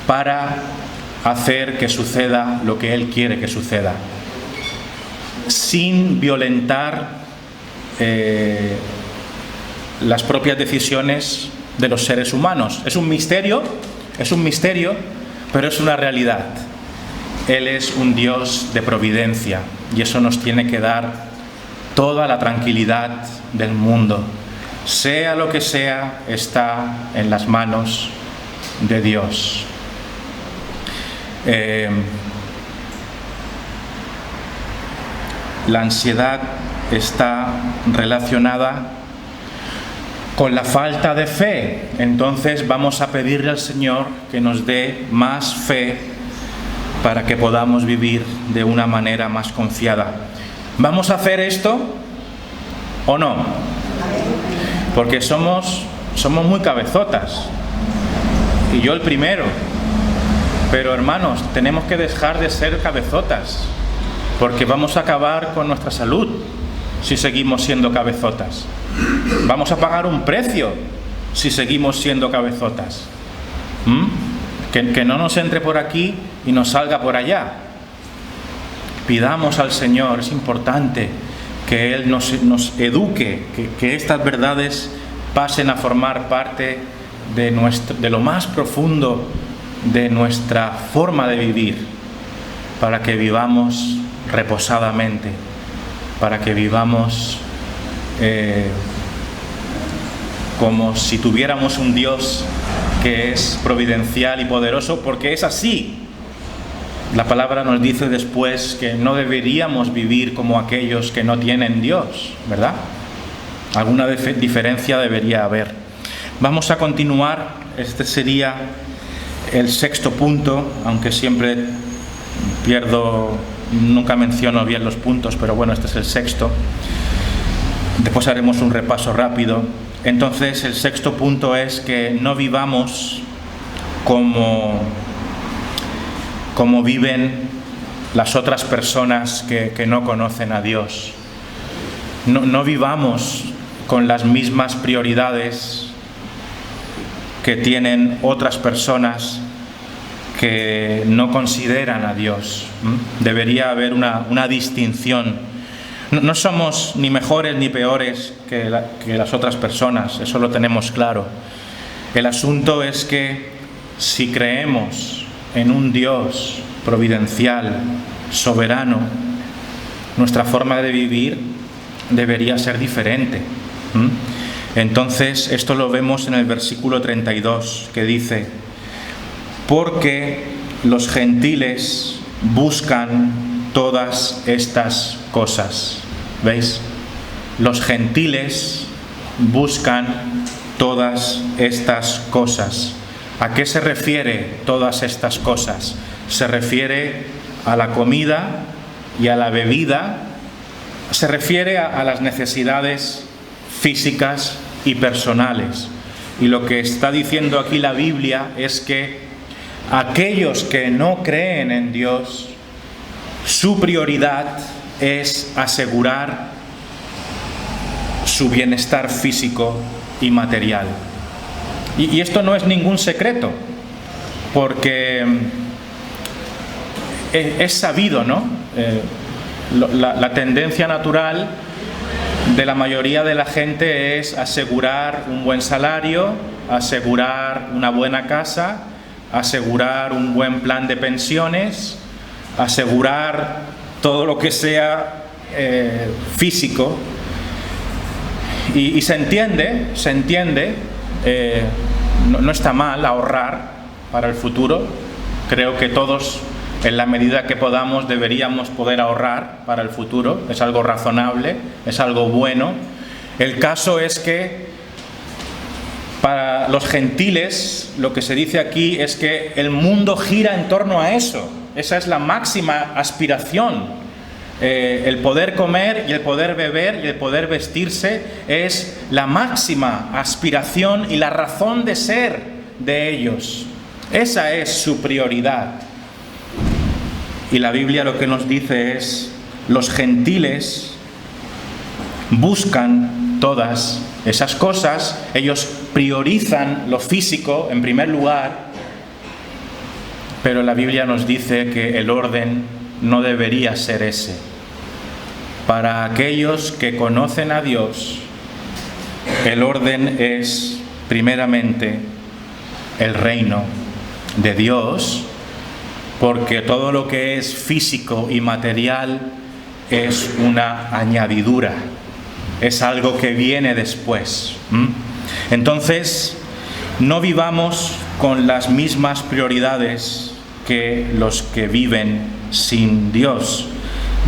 S1: para hacer que suceda lo que Él quiere que suceda, sin violentar las propias decisiones de los seres humanos. Es un misterio, pero es una realidad. Él es un Dios de providencia y eso nos tiene que dar toda la tranquilidad del mundo. Sea lo que sea, está en las manos de Dios. La ansiedad está relacionada con la falta de fe. Entonces vamos a pedirle al Señor que nos dé más fe para que podamos vivir de una manera más confiada. ¿Vamos a hacer esto o no? Porque somos muy cabezotas. Y yo el primero. Pero hermanos, tenemos que dejar de ser cabezotas, porque vamos a acabar con nuestra salud si seguimos siendo cabezotas. Vamos a pagar un precio si seguimos siendo cabezotas. Que no nos entre por aquí y nos salga por allá. Pidamos al Señor, es importante que Él nos eduque, que estas verdades pasen a formar parte de lo más profundo de nuestra forma de vivir, para que vivamos reposadamente, para que vivamos como si tuviéramos un Dios que es providencial y poderoso, porque es así. La palabra nos dice después que no deberíamos vivir como aquellos que no tienen Dios, ¿verdad? Alguna diferencia debería haber. Vamos a continuar. Este sería el sexto punto, aunque siempre nunca menciono bien los puntos, pero bueno, este es el sexto. Después haremos un repaso rápido. Entonces, el sexto punto es que no vivamos como viven las otras personas que no conocen a Dios. No vivamos con las mismas prioridades que tienen otras personas que no consideran a Dios. Debería haber una distinción. No somos ni mejores ni peores que las otras personas, eso lo tenemos claro. El asunto es que si creemos en un Dios providencial, soberano, nuestra forma de vivir debería ser diferente. Entonces, esto lo vemos en el versículo 32, que dice: porque los gentiles buscan todas estas cosas. ¿Veis? Los gentiles buscan todas estas cosas. ¿A qué se refiere todas estas cosas? Se refiere a la comida y a la bebida. Se refiere a las necesidades físicas y personales. Y lo que está diciendo aquí la Biblia es que aquellos que no creen en Dios, su prioridad es asegurar su bienestar físico y material. Y esto no es ningún secreto, porque es sabido, ¿no? La tendencia natural de la mayoría de la gente es asegurar un buen salario, asegurar una buena casa, asegurar un buen plan de pensiones, asegurar todo lo que sea físico. Y se entiende, no está mal ahorrar para el futuro. Creo que todos, en la medida que podamos, deberíamos poder ahorrar para el futuro. Es algo razonable, es algo bueno. El caso es que para los gentiles, lo que se dice aquí es que el mundo gira en torno a eso. Esa es la máxima aspiración. El poder comer y el poder beber y el poder vestirse es la máxima aspiración y la razón de ser de ellos. Esa es su prioridad. Y la Biblia lo que nos dice es: los gentiles buscan todas esas cosas, ellos priorizan lo físico en primer lugar, pero la Biblia nos dice que el orden no debería ser ese. Para aquellos que conocen a Dios, el orden es primeramente el reino de Dios, porque todo lo que es físico y material es una añadidura, es algo que viene después. Entonces, no vivamos con las mismas prioridades que los que viven sin Dios.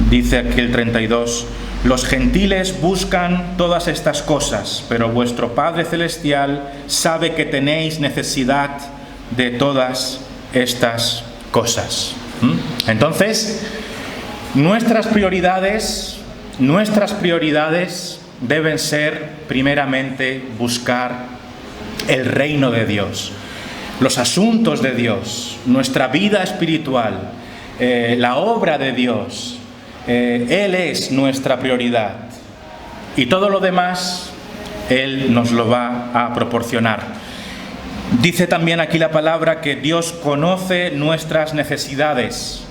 S1: Dice aquí el 32, los gentiles buscan todas estas cosas, pero vuestro Padre Celestial sabe que tenéis necesidad de todas estas cosas. Entonces, nuestras prioridades deben ser primeramente buscar el reino de Dios, los asuntos de Dios, nuestra vida espiritual, la obra de Dios. Él es nuestra prioridad y todo lo demás Él nos lo va a proporcionar. Dice también aquí la palabra que Dios conoce nuestras necesidades.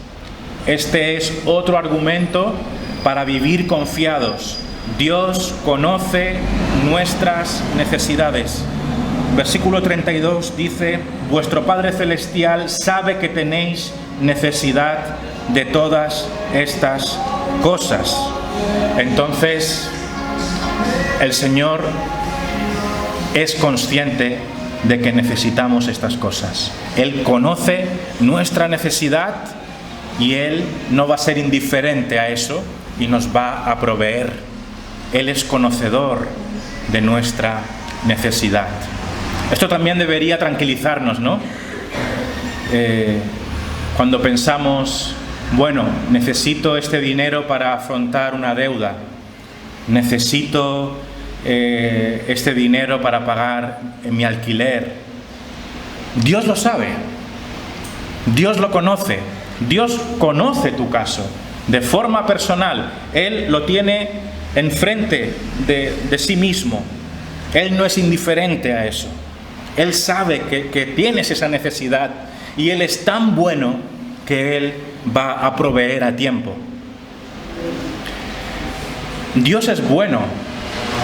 S1: Este es otro argumento para vivir confiados. Dios conoce nuestras necesidades. Versículo 32 dice, vuestro Padre Celestial sabe que tenéis necesidad de todas estas cosas. Entonces, el Señor es consciente de que necesitamos estas cosas. Él conoce nuestra necesidad y Él no va a ser indiferente a eso y nos va a proveer. Él es conocedor de nuestra necesidad. Esto también debería tranquilizarnos, ¿no? Cuando pensamos, bueno, necesito este dinero para afrontar una deuda, necesito este dinero para pagar mi alquiler. Dios lo sabe, Dios lo conoce, Dios conoce tu caso de forma personal. Él lo tiene enfrente de sí mismo. Él no es indiferente a eso. Él sabe que tienes esa necesidad y Él es tan bueno que Él va a proveer a tiempo. Dios es bueno,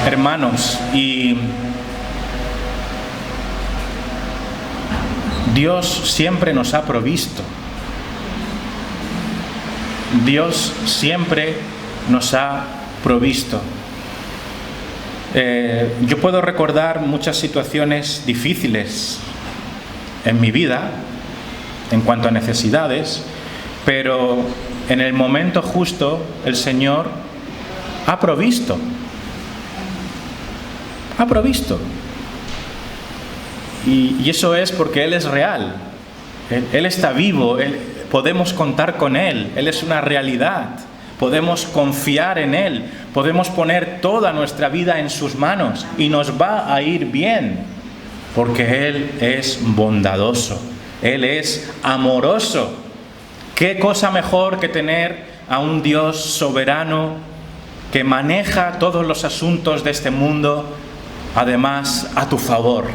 S1: hermanos, y Dios siempre nos ha provisto. Dios siempre nos ha provisto. Yo puedo recordar muchas situaciones difíciles en mi vida en cuanto a necesidades, pero en el momento justo el Señor ha provisto. Ha provisto. Y eso es porque Él es real. Él está vivo. Podemos contar con Él. Él es una realidad. Podemos confiar en Él. Podemos poner toda nuestra vida en sus manos y nos va a ir bien. Porque Él es bondadoso. Él es amoroso. ¿Qué cosa mejor que tener a un Dios soberano que maneja todos los asuntos de este mundo, además a tu favor?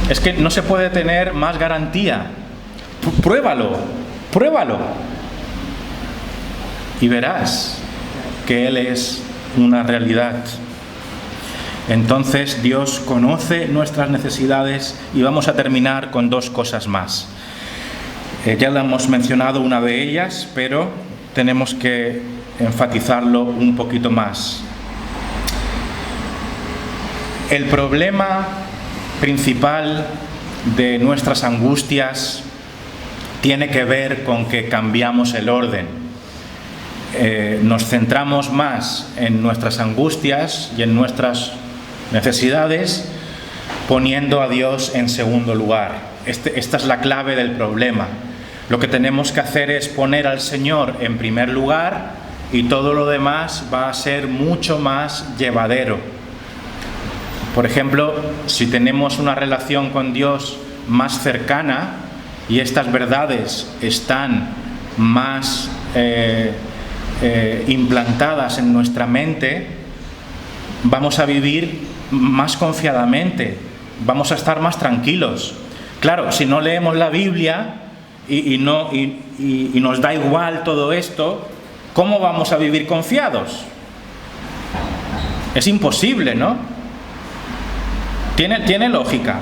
S1: Es que no se puede tener más garantía. Pruébalo, pruébalo. Y verás que Él es una realidad. Entonces Dios conoce nuestras necesidades y vamos a terminar con dos cosas más. Ya la hemos mencionado una de ellas, pero tenemos que enfatizarlo un poquito más. El problema principal de nuestras angustias tiene que ver con que cambiamos el orden. Nos centramos más en nuestras angustias y en nuestras necesidades, poniendo a Dios en segundo lugar. Esta es la clave del problema. Lo que tenemos que hacer es poner al Señor en primer lugar y todo lo demás va a ser mucho más llevadero. Por ejemplo, si tenemos una relación con Dios más cercana y estas verdades están más implantadas en nuestra mente, vamos a vivir más confiadamente, vamos a estar más tranquilos. Claro, si no leemos la Biblia y nos da igual todo esto, ¿cómo vamos a vivir confiados? Es imposible, ¿no? Tiene lógica.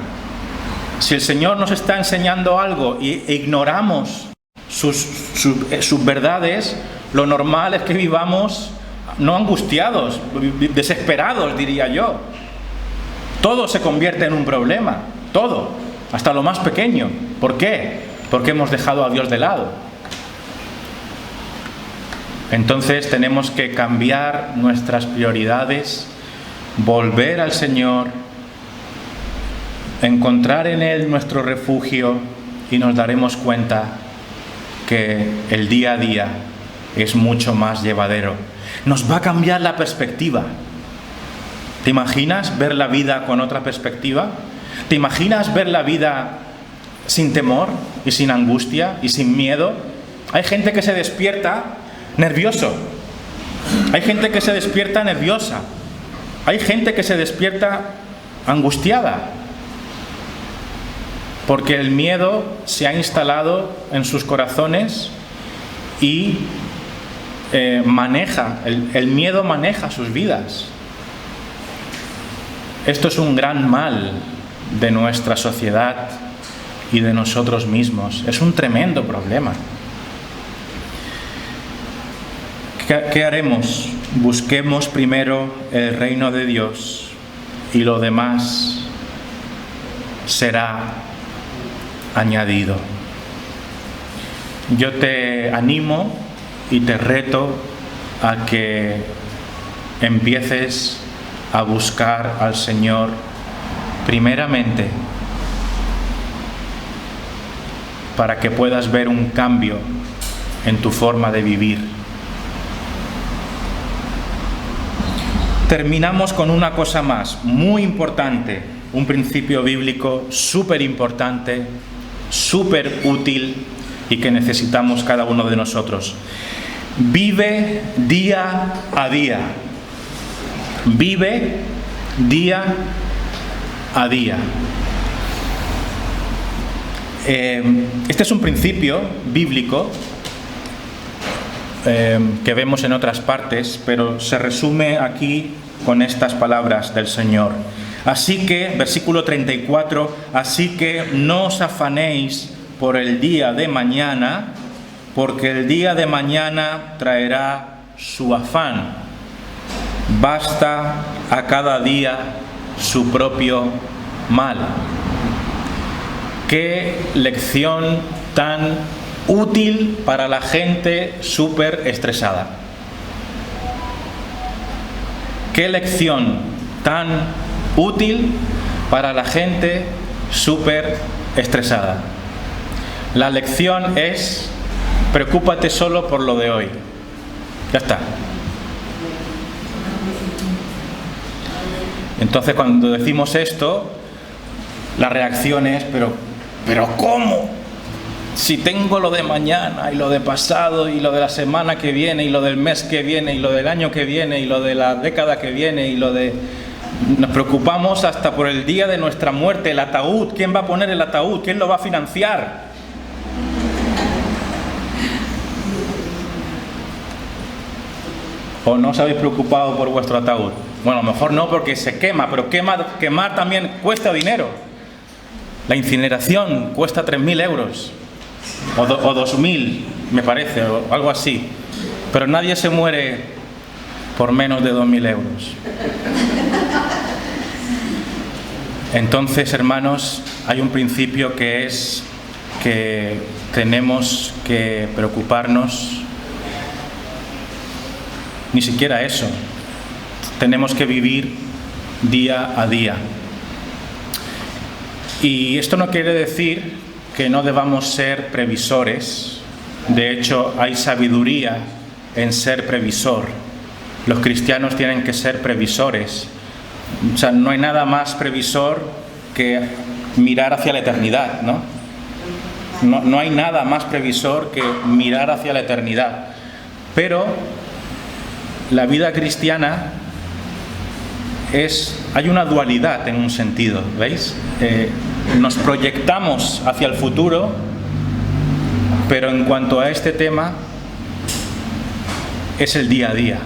S1: Si el Señor nos está enseñando algo e ignoramos sus verdades, Lo normal es que vivamos no angustiados, desesperados, diría yo. Todo se convierte en un problema, todo, hasta lo más pequeño. ¿Por qué? Porque hemos dejado a Dios de lado. Entonces tenemos que cambiar nuestras prioridades, volver al Señor, encontrar en Él nuestro refugio y nos daremos cuenta que el día a día es mucho más llevadero. Nos va a cambiar la perspectiva. ¿Te imaginas ver la vida con otra perspectiva? ¿Te imaginas ver la vida sin temor y sin angustia y sin miedo? Hay gente que se despierta nervioso. Hay gente que se despierta nerviosa. Hay gente que se despierta angustiada. Porque el miedo se ha instalado en sus corazones y el miedo maneja sus vidas. Esto es un gran mal de nuestra sociedad y de nosotros mismos. Es un tremendo problema. ¿Qué haremos? Busquemos primero el reino de Dios y lo demás será añadido. Yo te animo y te reto a que empieces a buscar al Señor primeramente para que puedas ver un cambio en tu forma de vivir. Terminamos con una cosa más, muy importante, un principio bíblico súper importante, súper útil y que necesitamos cada uno de nosotros. Vive día a día. Vive día a día. Este es un principio bíblico que vemos en otras partes, pero se resume aquí con estas palabras del Señor. Así que, versículo 34, así que no os afanéis por el día de mañana, porque el día de mañana traerá su afán. Basta a cada día su propio mal. Qué lección tan útil para la gente súper estresada. Qué lección tan útil para la gente súper estresada. La lección es: preocúpate solo por lo de hoy. Ya está. Entonces, cuando decimos esto, la reacción es: pero ¿cómo? Si tengo lo de mañana y lo de pasado y lo de la semana que viene y lo del mes que viene y lo del año que viene y lo de la década que viene y lo de... Nos preocupamos hasta por el día de nuestra muerte, el ataúd. ¿Quién va a poner el ataúd? ¿Quién lo va a financiar? ¿O no os habéis preocupado por vuestro ataúd? Bueno, a lo mejor no, porque se quema, pero quemar también cuesta dinero. La incineración cuesta 3.000 euros. O 2.000, me parece, o algo así. Pero nadie se muere por menos de 2.000 euros. Entonces, hermanos, hay un principio que es que tenemos que preocuparnos. Ni siquiera eso. Tenemos que vivir día a día. Y esto no quiere decir que no debamos ser previsores. De hecho, hay sabiduría en ser previsor. Los cristianos tienen que ser previsores. O sea, no hay nada más previsor que mirar hacia la eternidad, ¿no? No hay nada más previsor que mirar hacia la eternidad. Pero la vida cristiana hay una dualidad en un sentido, ¿veis? Nos proyectamos hacia el futuro, pero en cuanto a este tema, es el día a día.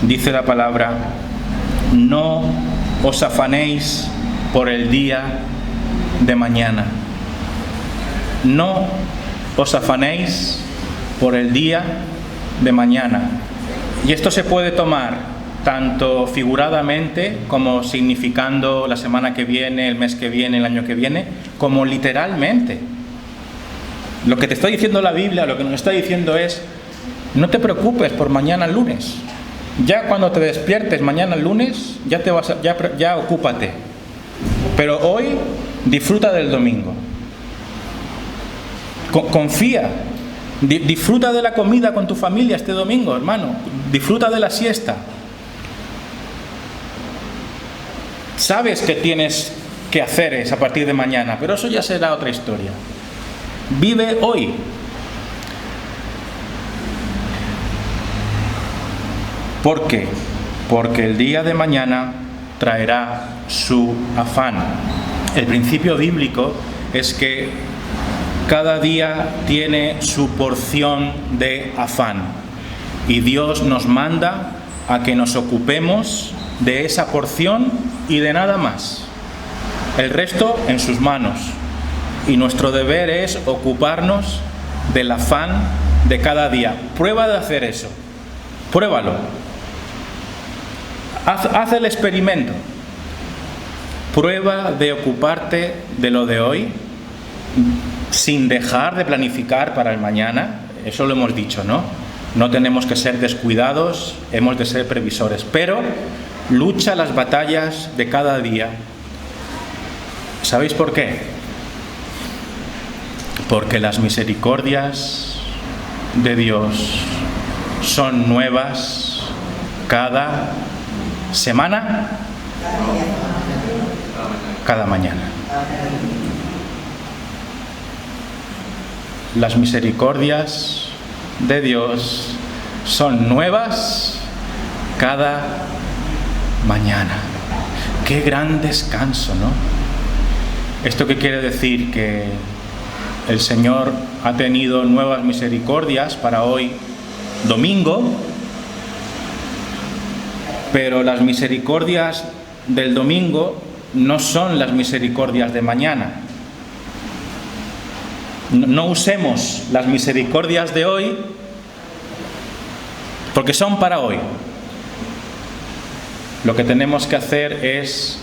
S1: Dice la palabra: no os afanéis por el día de mañana. No os afanéis por el día de mañana. Y esto se puede tomar tanto figuradamente como significando la semana que viene, el mes que viene, el año que viene, como literalmente. Lo que te está diciendo la Biblia, lo que nos está diciendo es: no te preocupes por mañana lunes. Ya cuando te despiertes mañana lunes, ya ocúpate. Pero hoy disfruta del domingo. Confía. Disfruta de la comida con tu familia este domingo, hermano. Disfruta de la siesta. Sabes que tienes quehaceres a partir de mañana, pero eso ya será otra historia. Vive hoy. ¿Por qué? Porque el día de mañana traerá su afán. El principio bíblico es que cada día tiene su porción de afán. Y Dios nos manda a que nos ocupemos de esa porción y de nada más. El resto en sus manos. Y nuestro deber es ocuparnos del afán de cada día. Prueba de hacer eso. Pruébalo. Haz el experimento. Prueba de ocuparte de lo de hoy sin dejar de planificar para el mañana. Eso lo hemos dicho, ¿no? No tenemos que ser descuidados, hemos de ser previsores. Pero lucha las batallas de cada día. ¿Sabéis por qué? Porque las misericordias de Dios son nuevas cada semana, cada mañana. Las misericordias de Dios son nuevas cada mañana. Qué gran descanso, ¿no? ¿Esto qué quiere decir? Que el Señor ha tenido nuevas misericordias para hoy, domingo, pero las misericordias del domingo no son las misericordias de mañana. No usemos las misericordias de hoy porque son para hoy. Lo que tenemos que hacer es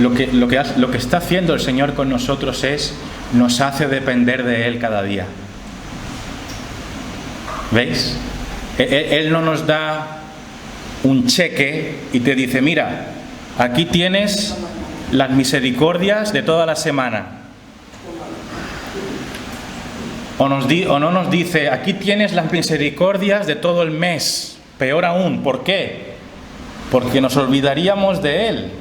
S1: lo que está haciendo el Señor con nosotros es nos hace depender de Él cada día. ¿Veis? Él no nos da un cheque y te dice: mira, aquí tienes las misericordias de toda la semana. O no nos dice: aquí tienes las misericordias de todo el mes. Peor aún, ¿por qué? Porque nos olvidaríamos de Él.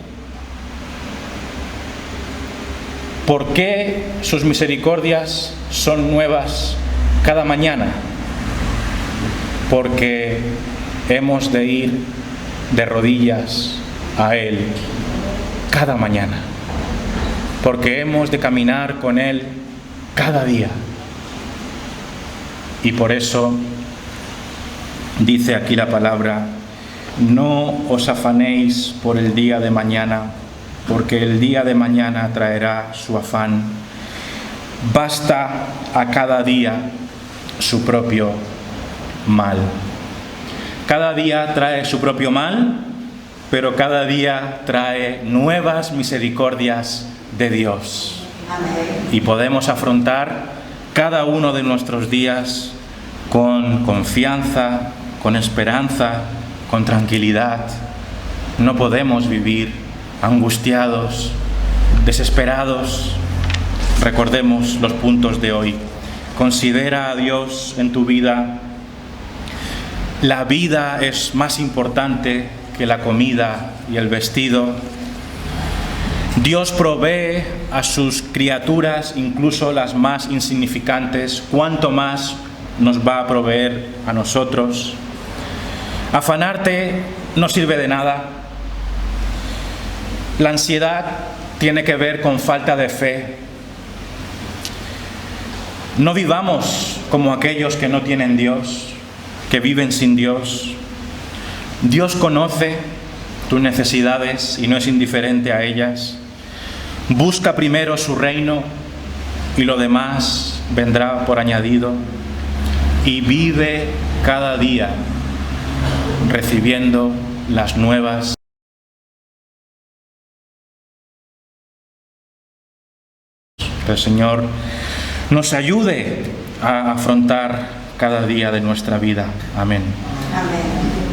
S1: ¿Por qué sus misericordias son nuevas cada mañana? Porque hemos de ir de rodillas a Él cada mañana. Porque hemos de caminar con Él cada día. Y por eso dice aquí la palabra: no os afanéis por el día de mañana, porque el día de mañana traerá su afán. Basta a cada día su propio mal. Cada día trae su propio mal, pero cada día trae nuevas misericordias de Dios.
S4: Amén.
S1: Y podemos afrontar cada uno de nuestros días con confianza, con esperanza, con tranquilidad. No podemos vivir angustiados, desesperados. Recordemos los puntos de hoy. Considera a Dios en tu vida. La vida es más importante que la comida y el vestido. Dios provee a sus criaturas, incluso las más insignificantes. ¿Cuánto más nos va a proveer a nosotros? Afanarte no sirve de nada. La ansiedad tiene que ver con falta de fe. No vivamos como aquellos que no tienen Dios, que viven sin Dios. Dios conoce tus necesidades y no es indiferente a ellas. Busca primero su reino y lo demás vendrá por añadido. y vive cada día recibiendo las nuevas. Que el Señor nos ayude a afrontar cada día de nuestra vida. Amén.
S4: Amén.